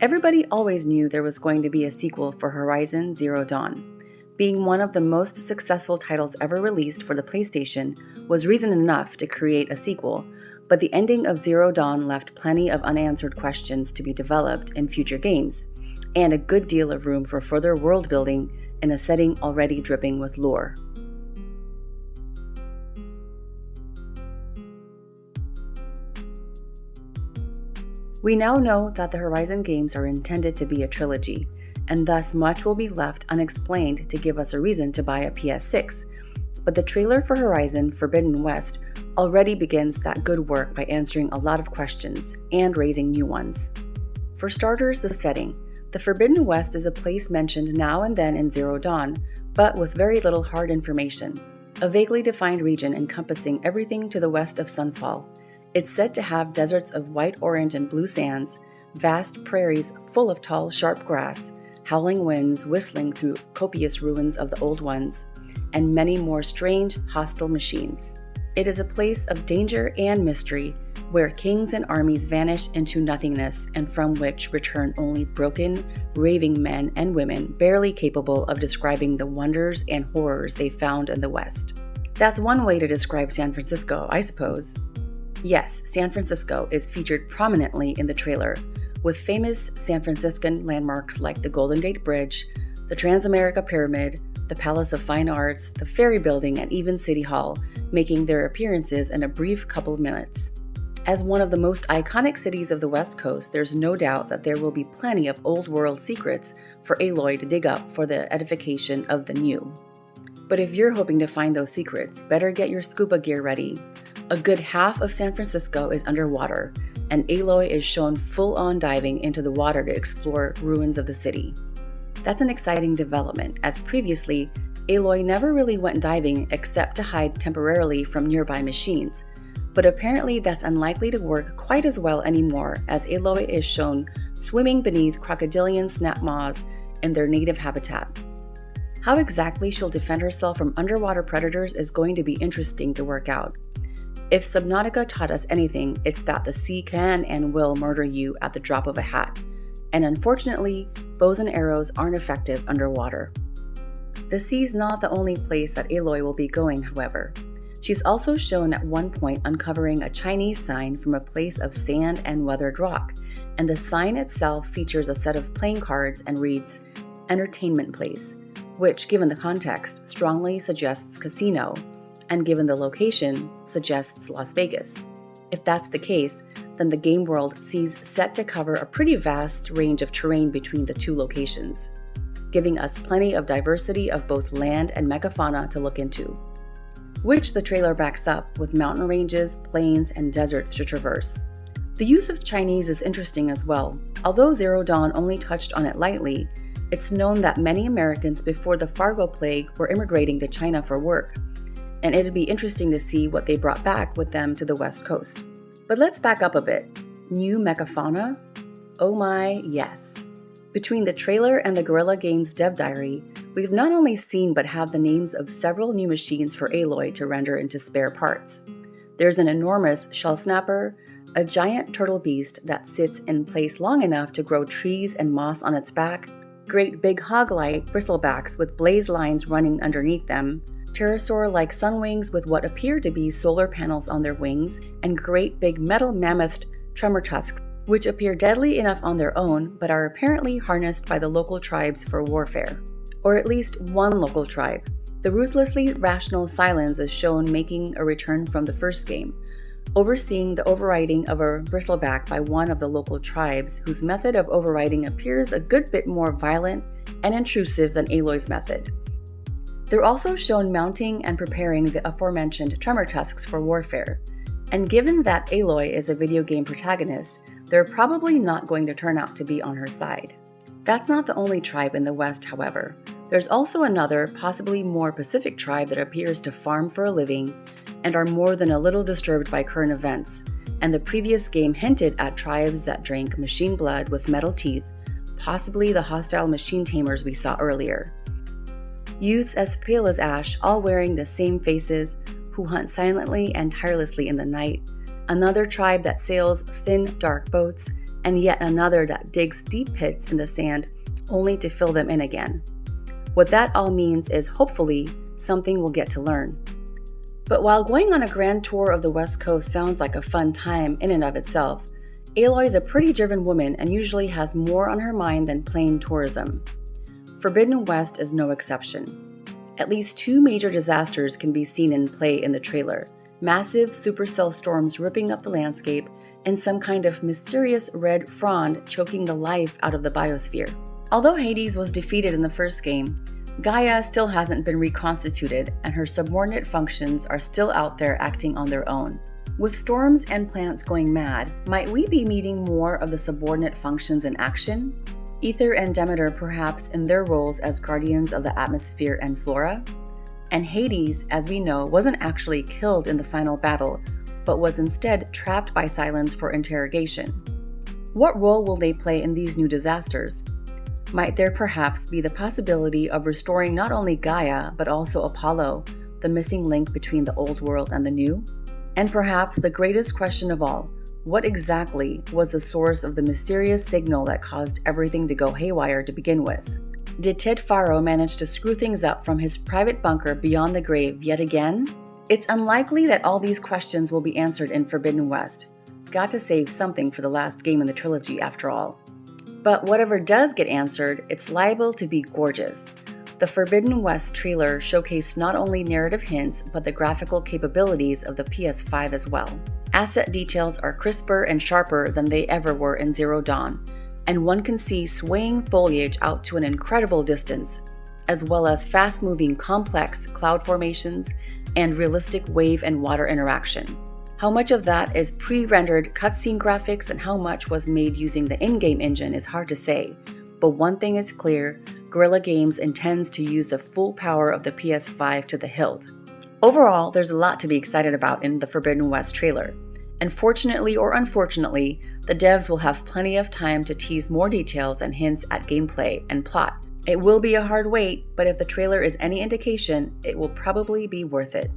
Everybody always knew there was going to be a sequel for Horizon Zero Dawn. Being one of the most successful titles ever released for the PlayStation was reason enough to create a sequel, but the ending of Zero Dawn left plenty of unanswered questions to be developed in future games, and a good deal of room for further world building in a setting already dripping with lore. We now know that the Horizon games are intended to be a trilogy, and thus much will be left unexplained to give us a reason to buy a PS6. But the trailer for Horizon Forbidden West already begins that good work by answering a lot of questions and raising new ones. For starters, the setting. The Forbidden West is a place mentioned now and then in Zero Dawn, but with very little hard information. A vaguely defined region encompassing everything to the west of Sunfall. It's said to have deserts of white, orange, and blue sands, vast prairies full of tall, sharp grass, howling winds whistling through copious ruins of the old ones, and many more strange, hostile machines. It is a place of danger and mystery, where kings and armies vanish into nothingness and from which return only broken, raving men and women barely capable of describing the wonders and horrors they found in the West. That's one way to describe San Francisco, I suppose. Yes, San Francisco is featured prominently in the trailer, with famous San Franciscan landmarks like the Golden Gate Bridge, the Transamerica Pyramid, the Palace of Fine Arts, the Ferry Building, and even City Hall, making their appearances in a brief couple of minutes. As one of the most iconic cities of the West Coast, there's no doubt that there will be plenty of old-world secrets for Aloy to dig up for the edification of the new. But if you're hoping to find those secrets, better get your scuba gear ready. A good half of San Francisco is underwater, and Aloy is shown full-on diving into the water to explore ruins of the city. That's an exciting development, as previously, Aloy never really went diving except to hide temporarily from nearby machines, but apparently that's unlikely to work quite as well anymore, as Aloy is shown swimming beneath crocodilian snap maws in their native habitat. How exactly she'll defend herself from underwater predators is going to be interesting to work out. If Subnautica taught us anything, it's that the sea can and will murder you at the drop of a hat, and unfortunately, bows and arrows aren't effective underwater. The sea's not the only place that Aloy will be going, however. She's also shown at one point uncovering a Chinese sign from a place of sand and weathered rock, and the sign itself features a set of playing cards and reads, "Entertainment Place," which, given the context, strongly suggests casino, and given the location, suggests Las Vegas. If that's the case, then the game world seems set to cover a pretty vast range of terrain between the two locations, giving us plenty of diversity of both land and megafauna to look into, which the trailer backs up with mountain ranges, plains, and deserts to traverse. The use of Chinese is interesting as well. Although Zero Dawn only touched on it lightly, it's known that many Americans before the Fargo Plague were immigrating to China for work, and it'd be interesting to see what they brought back with them to the West Coast. But let's back up a bit. New megafauna? Oh my, yes. Between the trailer and the Guerrilla Games dev diary, we've not only seen but have the names of several new machines for Aloy to render into spare parts. There's an enormous shell snapper, a giant turtle beast that sits in place long enough to grow trees and moss on its back, great big hog-like bristlebacks with blaze lines running underneath them, pterosaur-like sunwings with what appear to be solar panels on their wings, and great big metal mammoth tremor tusks, which appear deadly enough on their own but are apparently harnessed by the local tribes for warfare. Or at least one local tribe. The ruthlessly rational Silence is shown making a return from the first game, overseeing the overriding of a bristleback by one of the local tribes, whose method of overriding appears a good bit more violent and intrusive than Aloy's method. They're also shown mounting and preparing the aforementioned tremor tusks for warfare, and given that Aloy is a video game protagonist, they're probably not going to turn out to be on her side. That's not the only tribe in the West, however. There's also another, possibly more Pacific tribe that appears to farm for a living and are more than a little disturbed by current events, and the previous game hinted at tribes that drank machine blood with metal teeth, possibly the hostile machine tamers we saw earlier. Youths as pale as ash, all wearing the same faces, who hunt silently and tirelessly in the night, another tribe that sails thin, dark boats, and yet another that digs deep pits in the sand only to fill them in again. What that all means is hopefully something we'll get to learn. But while going on a grand tour of the West Coast sounds like a fun time in and of itself, Aloy is a pretty driven woman and usually has more on her mind than plain tourism. Forbidden West is no exception. At least 2 major disasters can be seen in play in the trailer: massive supercell storms ripping up the landscape, and some kind of mysterious red frond choking the life out of the biosphere. Although Hades was defeated in the first game, Gaia still hasn't been reconstituted, and her subordinate functions are still out there acting on their own. With storms and plants going mad, might we be meeting more of the subordinate functions in action? Ether and Demeter perhaps in their roles as guardians of the atmosphere and flora? And Hades, as we know, wasn't actually killed in the final battle, but was instead trapped by Silence for interrogation. What role will they play in these new disasters? Might there perhaps be the possibility of restoring not only Gaia, but also Apollo, the missing link between the old world and the new? And perhaps the greatest question of all, what exactly was the source of the mysterious signal that caused everything to go haywire to begin with? Did Ted Faro manage to screw things up from his private bunker beyond the grave yet again? It's unlikely that all these questions will be answered in Forbidden West. Got to save something for the last game in the trilogy after all. But whatever does get answered, it's liable to be gorgeous. The Forbidden West trailer showcased not only narrative hints, but the graphical capabilities of the PS5 as well. Asset details are crisper and sharper than they ever were in Zero Dawn, and one can see swaying foliage out to an incredible distance, as well as fast-moving complex cloud formations and realistic wave and water interaction. How much of that is pre-rendered cutscene graphics and how much was made using the in-game engine is hard to say, but one thing is clear: Guerrilla Games intends to use the full power of the PS5 to the hilt. Overall, there's a lot to be excited about in the Forbidden West trailer, and fortunately or unfortunately, the devs will have plenty of time to tease more details and hints at gameplay and plot. It will be a hard wait, but if the trailer is any indication, it will probably be worth it.